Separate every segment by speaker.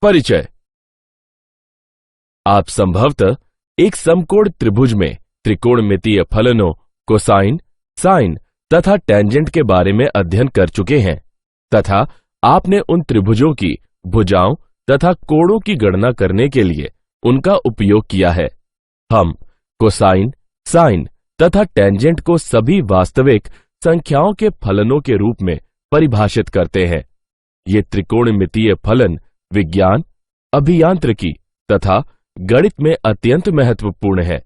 Speaker 1: परिचय। आप संभवतः एक समकोण त्रिभुज में त्रिकोणमितीय फलनों, कोसाइन, साइन तथा टेंजेंट के बारे में अध्ययन कर चुके हैं तथा आपने उन त्रिभुजों की भुजाओं तथा कोणों की गणना करने के लिए उनका उपयोग किया है। हम कोसाइन, साइन तथा टेंजेंट को सभी वास्तविक संख्याओं के फलनों के रूप में परिभाषित करते हैं। ये त्रिकोणमितीय फलन विज्ञान, अभियांत्रिकी तथा गणित में अत्यंत महत्वपूर्ण है।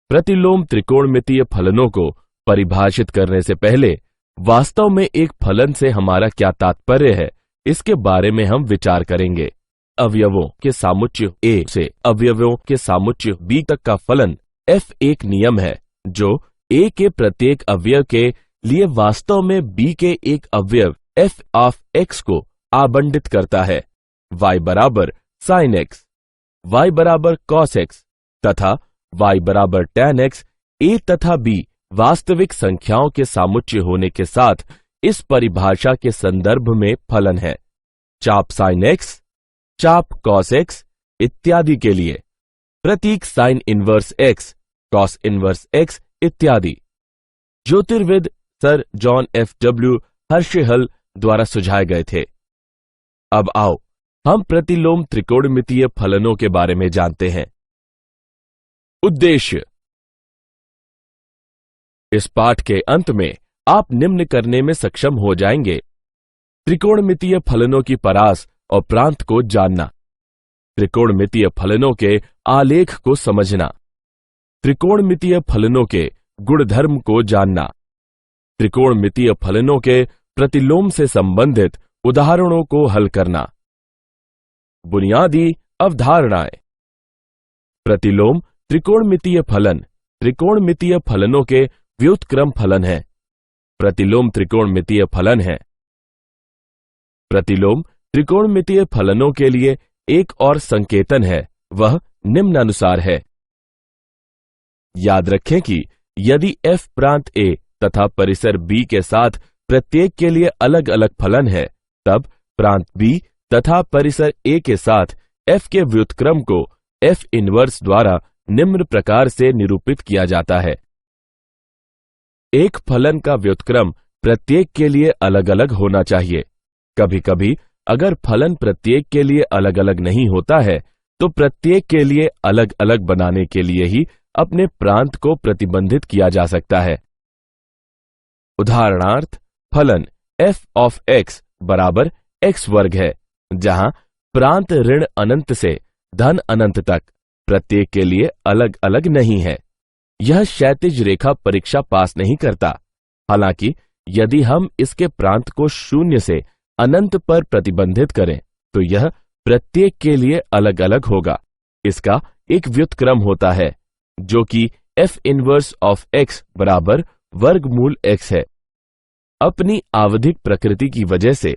Speaker 1: प्रतिलोम त्रिकोणमितीय फलनों को परिभाषित करने से पहले वास्तव में एक फलन से हमारा क्या तात्पर्य है, इसके बारे में हम विचार करेंगे। अवयवों के सामुच्य A से अवयवों के सामुच्य B तक का फलन F एक नियम है जो A के प्रत्येक अवयव के लिए वास्तव में B के एक अवयव f ऑफ x को आवंटित करता है। y बराबर sin x, y बराबर cos x तथा y बराबर tan x A तथा B वास्तविक संख्याओं के सामुच्य होने के साथ इस परिभाषा के संदर्भ में फलन है। चाप sin x, चाप cos x इत्यादि के लिए प्रतीक sin inverse x, cos inverse x इत्यादि ज्योतिर्विद सर जॉन F.W. हर्शेहल द्वारा सुझाए गए थे। अब आओ हम प्रतिलोम त्रिकोणमितीय फलनों के बारे में जानते हैं। उद्देश्य। इस पाठ के अंत में आप निम्न करने में सक्षम हो जाएंगे। त्रिकोणमितीय फलनों की परास और प्रांत को जानना, त्रिकोणमितीय फलनों के आलेख को समझना, त्रिकोणमितीय फलनों के गुणधर्म को जानना, त्रिकोणमितीय फलनों के प्रतिलोम से संबंधित उदाहरणों को हल करना। बुनियादी अवधारणाएं। प्रतिलोम त्रिकोणमितीय फलन त्रिकोणमितीय फलनों के व्युत्क्रम फलन है। प्रतिलोम त्रिकोणमितीय फलन है। प्रतिलोम त्रिकोणमितीय फलनों के लिए एक और संकेतन है, वह निम्नानुसार है। याद रखें कि यदि f प्रांत A तथा परिसर B के साथ प्रत्येक के लिए अलग अलग फलन है, तब प्रांत B तथा परिसर A के साथ f के व्युत्क्रम को f इनवर्स द्वारा निम्न प्रकार से निरूपित किया जाता है। एक फलन का व्युत्क्रम प्रत्येक के लिए अलग अलग होना चाहिए। कभी कभी अगर फलन प्रत्येक के लिए अलग अलग नहीं होता है, तो प्रत्येक के लिए अलग अलग बनाने के लिए ही अपने प्रांत को प्रतिबंधित किया जा सकता है। उदाहरणार्थ, फलन f ऑफ x बराबर x वर्ग है, जहां प्रांत ऋण अनंत से धन अनंत तक प्रत्येक के लिए अलग अलग नहीं है। यह क्षैतिज रेखा परीक्षा पास नहीं करता। हालांकि यदि हम इसके प्रांत को शून्य से अनंत पर प्रतिबंधित करें, तो यह प्रत्येक के लिए अलग अलग होगा। इसका एक व्युत्क्रम होता है, जो कि f इनवर्स ऑफ x बराबर वर्गमूल x है। अपनी आवधिक प्रकृति की वजह से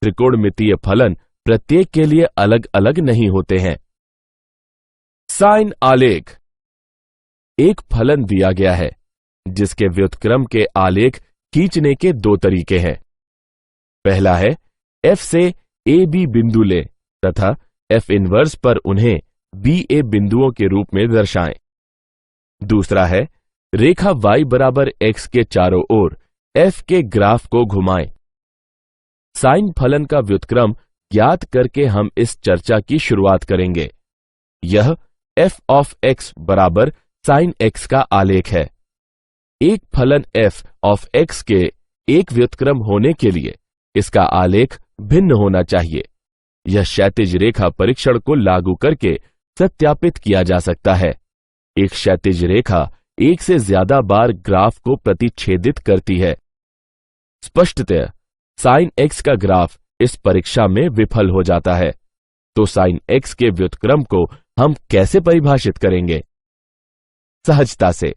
Speaker 1: त्रिकोणमितीय फलन प्रत्येक के लिए अलग अलग नहीं होते हैं। साइन आलेख। एक फलन दिया गया है जिसके व्युत्क्रम के आलेख खींचने के दो तरीके हैं। पहला है f से a b बिंदु लें तथा f इनवर्स पर उन्हें b a बिंदुओं के रूप में दर्शाएं। दूसरा है रेखा y बराबर x के चारों ओर f के ग्राफ को घुमाएं। साइन फलन का व्युत्क्रम ज्ञात करके हम इस चर्चा की शुरुआत करेंगे। यह f ऑफ x बराबर साइन x का आलेख है। एक फलन f ऑफ x के एक व्युत्क्रम होने के लिए इसका आलेख भिन्न होना चाहिए। यह क्षैतिज रेखा परीक्षण को लागू करके सत्यापित किया जा सकता है। एक क्षैतिज रेखा एक से ज्यादा बार ग्राफ को प्रतिच्छेदित करती है। स्पष्टतः साइन x का ग्राफ इस परीक्षा में विफल हो जाता है। तो साइन x के व्युत्क्रम को हम कैसे परिभाषित करेंगे? सहजता से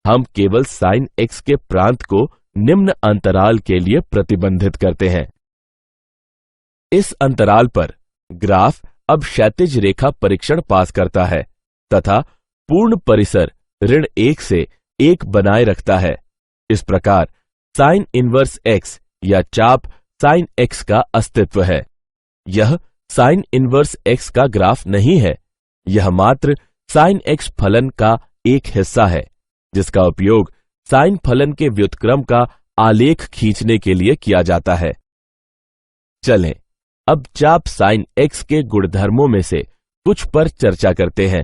Speaker 1: हम केवल साइन x के प्रांत को निम्न अंतराल के लिए प्रतिबंधित करते हैं। इस अंतराल पर ग्राफ अब क्षैतिज रेखा परीक्षण पास करता है तथा पूर्ण परिसर ऋण 1 से 1 बनाए रखता है। इस प्रकार साइन इनवर्स x या चाप साइन x का अस्तित्व है। यह साइन इनवर्स x का ग्राफ नहीं है। यह मात्र साइन x फलन का एक हिस्सा है, जिसका उपयोग साइन फलन के व्युत्क्रम का आलेख खींचने के लिए किया जाता है। चलें, अब चाप साइन x के गुणधर्मों में से कुछ पर चर्चा करते हैं।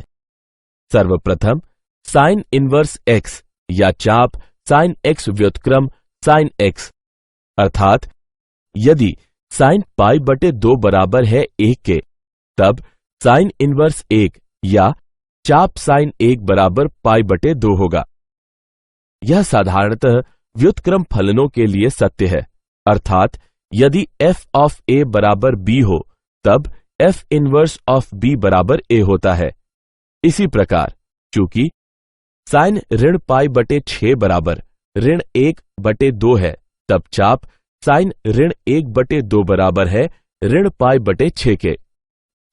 Speaker 1: सर्वप्रथम साइन इनवर्स x या चाप साइन x व्युत्क्रम साइन x, अर्थात यदि साइन पाई बटे 2 बराबर है 1 के, तब साइन इनवर्स 1 या चाप साइन 1 बराबर पाई बटे 2 होगा। यह साधारणतः व्युत्क्रम फलनों के लिए सत्य है, अर्थात यदि f ऑफ a बराबर b हो, तब f इनवर्स ऑफ b बराबर a होता है। इसी प्रकार चूंकि साइन ऋण पाई बटे 6 बराबर ऋण 1 बटे 2 है, तब चाप साइन ऋण 1 बटे 2 बराबर है ऋण पाई बटे 6 के।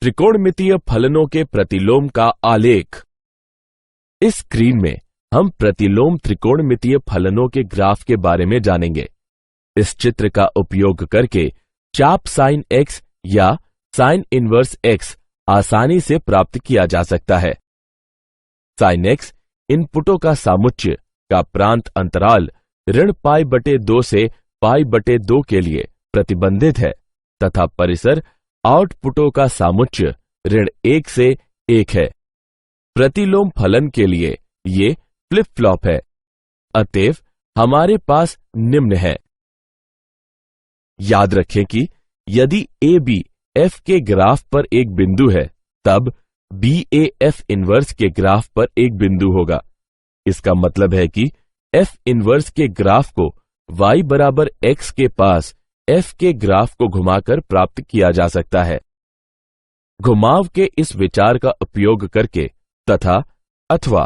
Speaker 1: त्रिकोणमितीय फलनों के प्रतिलोम का आलेख। इस स्क्रीन में हम प्रतिलोम त्रिकोणमितीय फलनों के ग्राफ के बारे में जानेंगे। इस चित्र का उपयोग करके चाप साइन x या साइन इनवर्स x आसानी से प्राप्त किया जा सकता है। साइन x इनपुटों का सामुच्य का प्रांत अंतराल ऋण पाई बटे 2 से पाई बटे 2 के लिए प्रतिबंधित है तथा परिसर आउटपुटों का सामुच्य ऋण 1 से 1 है। प्रतिलोम फलन के लिए ये फ्लिप फ्लॉप है। अतएव हमारे पास निम्न है। याद रखें कि यदि AB F के ग्राफ पर एक बिंदु है, तब BA F इनवर्स के ग्राफ पर एक बिंदु होगा। इसका मतलब है कि F इनवर्स के ग्राफ को y बराबर x के पास f के ग्राफ को घुमाकर प्राप्त किया जा सकता है। घुमाव के इस विचार का उपयोग करके तथा अथवा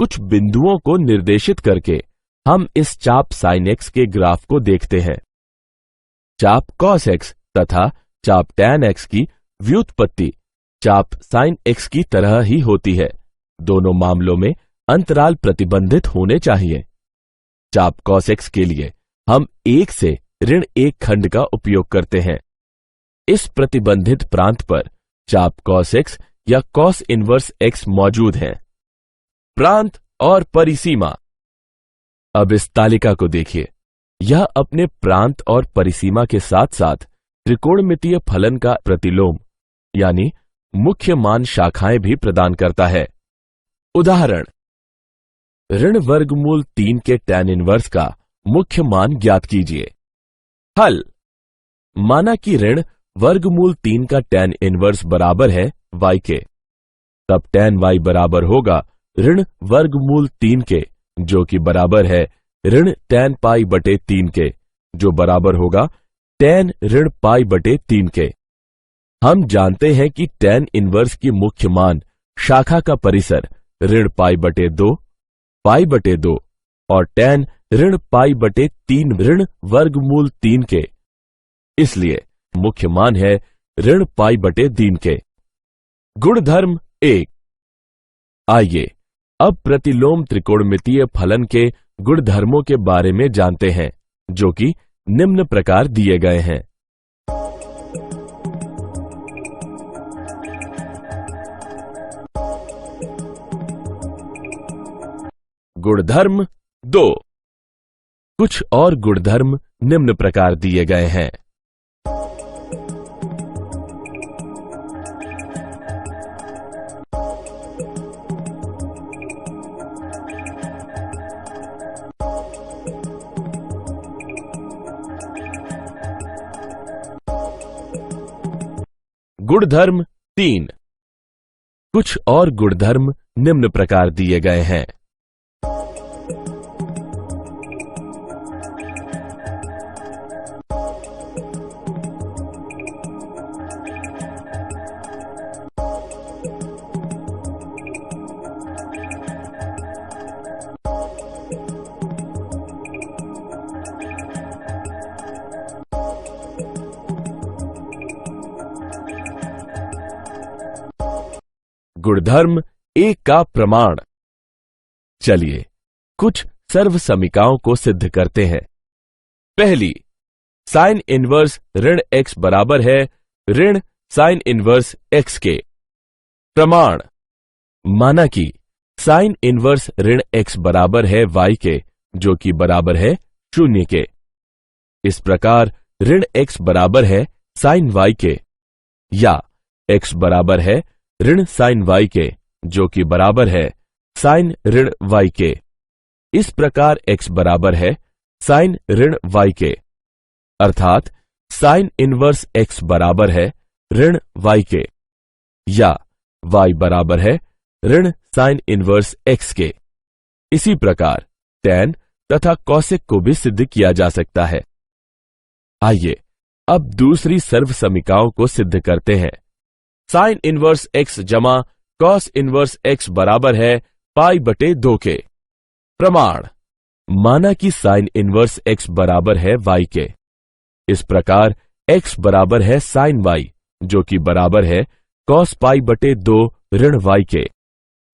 Speaker 1: कुछ बिंदुओं को निर्देशित करके हम इस चाप साइन x के ग्राफ को देखते हैं। चाप cos x तथा चाप tan x की व्युत्पत्ति चाप साइन x की तरह ही होती है। दोनों मामलों में अंतराल प्रतिबंधित होने चाहिए। चाप cos x के लिए हम 1 से ऋण 1 खंड का उपयोग करते हैं। इस प्रतिबंधित प्रांत पर चाप cos x या cos इनवर्स x मौजूद है। प्रांत और परिसीमा। अब इस तालिका को देखिए। यह अपने प्रांत और परिसीमा के साथ साथ त्रिकोणमितीय फलन का प्रतिलोम यानी मुख्य मान शाखाएं भी प्रदान करता है। उदाहरण, ऋण वर्गमूल 3 के tan इनवर्स का मुख्य मान ज्ञात कीजिए। हल, माना कि ऋण वर्गमूल 3 का tan इनवर्स बराबर है y के, तब tan y बराबर होगा ऋण वर्गमूल 3 के, जो कि बराबर है ऋण tan पाई बटे 3 के, जो बराबर होगा tan ऋण पाई बटे 3 के। हम जानते हैं कि tan इनवर्स की मुख्य मान शाखा का परिसर ऋण पाई बटे 2, पाई बटे 2 और tan ऋण पाई बटे 3 ऋण वर्गमूल 3 के, इसलिए मुख्य मान है ऋण पाई बटे 3 के। गुणधर्म 1। आइए अब प्रतिलोम त्रिकोणमितीय फलन के गुणधर्मों के बारे में जानते हैं, जो कि निम्न प्रकार दिए गए हैं। गुणधर्म 2। कुछ और गुणधर्म निम्न प्रकार दिए गए हैं। गुणधर्म 3। कुछ और गुणधर्म निम्न प्रकार दिए गए हैं। गुणधर्म 1 का प्रमाण। चलिए कुछ सर्वसमीकाओं को सिद्ध करते हैं। पहली, साइन इनवर्स ऋण x बराबर है ऋण साइन इनवर्स x के। प्रमाण। माना कि साइन इनवर्स ऋण x बराबर है y के, जो कि बराबर है 0 के। इस प्रकार ऋण x बराबर है साइन y के, या x बराबर है ऋण साइन y के, जो कि बराबर है साइन ऋण y के। इस प्रकार x बराबर है साइन ऋण y के, अर्थात साइन इनवर्स x बराबर है ऋण y के, या y बराबर है ऋण साइन इनवर्स x के। इसी प्रकार tan तथा कॉसेक को भी सिद्ध किया जा सकता है। आइए अब दूसरी सर्वसमीकाओं को सिद्ध करते हैं। साइन इनवर्स x जमा कॉस इनवर्स x बराबर है पाई बटे 2 के। प्रमाण। माना कि साइन इनवर्स x बराबर है y के। इस प्रकार x बराबर है साइन y, जो कि बराबर है कॉस पाई बटे 2 ऋण y के।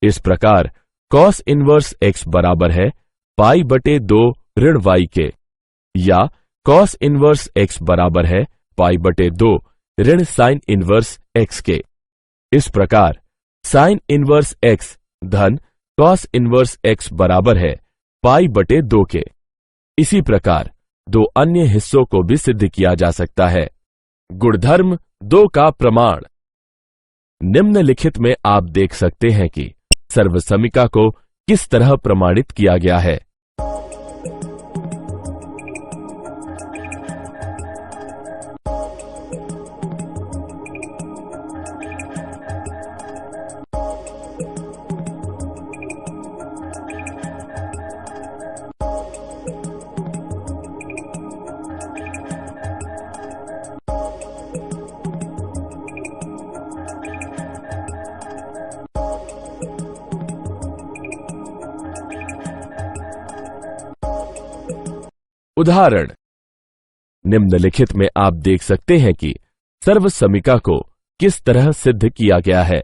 Speaker 1: इस प्रकार कॉस इनवर्स x बराबर है पाई बटे 2 ऋण y के, या कॉस इनवर्स x बराबर है पाई बटे 2 ऋण साइन इनवर्स x के। इस प्रकार साइन इनवर्स x धन कॉस इनवर्स x बराबर है पाई बटे 2 के। इसी प्रकार दो अन्य हिस्सों को भी सिद्ध किया जा सकता है। गुणधर्म 2 का प्रमाण। निम्नलिखित में आप देख सकते हैं कि सर्वसमीका को किस तरह प्रमाणित किया गया है। उदाहरण। निम्नलिखित में आप देख सकते हैं कि सर्वसमीका को किस तरह सिद्ध किया गया है।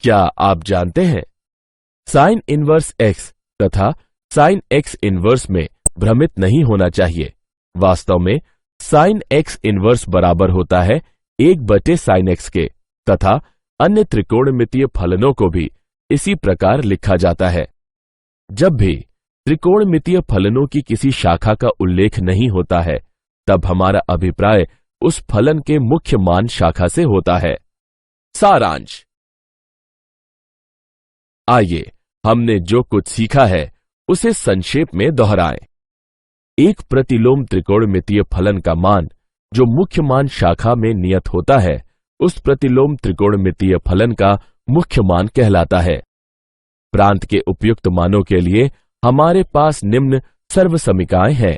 Speaker 1: क्या आप जानते हैं साइन इनवर्स x तथा साइन x इनवर्स में भ्रमित नहीं होना चाहिए। वास्तव में साइन x इनवर्स बराबर होता है 1/sin x के, तथा अन्य त्रिकोणमितीय फलनों को भी इसी प्रकार लिखा जाता है। जब भी त्रिकोणमितीय फलनों की किसी शाखा का उल्लेख नहीं होता है, तब हमारा अभिप्राय उस फलन के मुख्य मान शाखा से होता है। सारांश। आइए हमने जो कुछ सीखा है उसे संक्षेप में दोहराएं। एक प्रतिलोम त्रिकोणमितीय फलन का मान जो मुख्य मान शाखा में नियत होता है, उस प्रतिलोम त्रिकोणमितीय फलन का मुख्य मान कहलाता है। प्रांत के उपयुक्त मानों के लिए हमारे पास निम्न सर्वसमीकाएं हैं।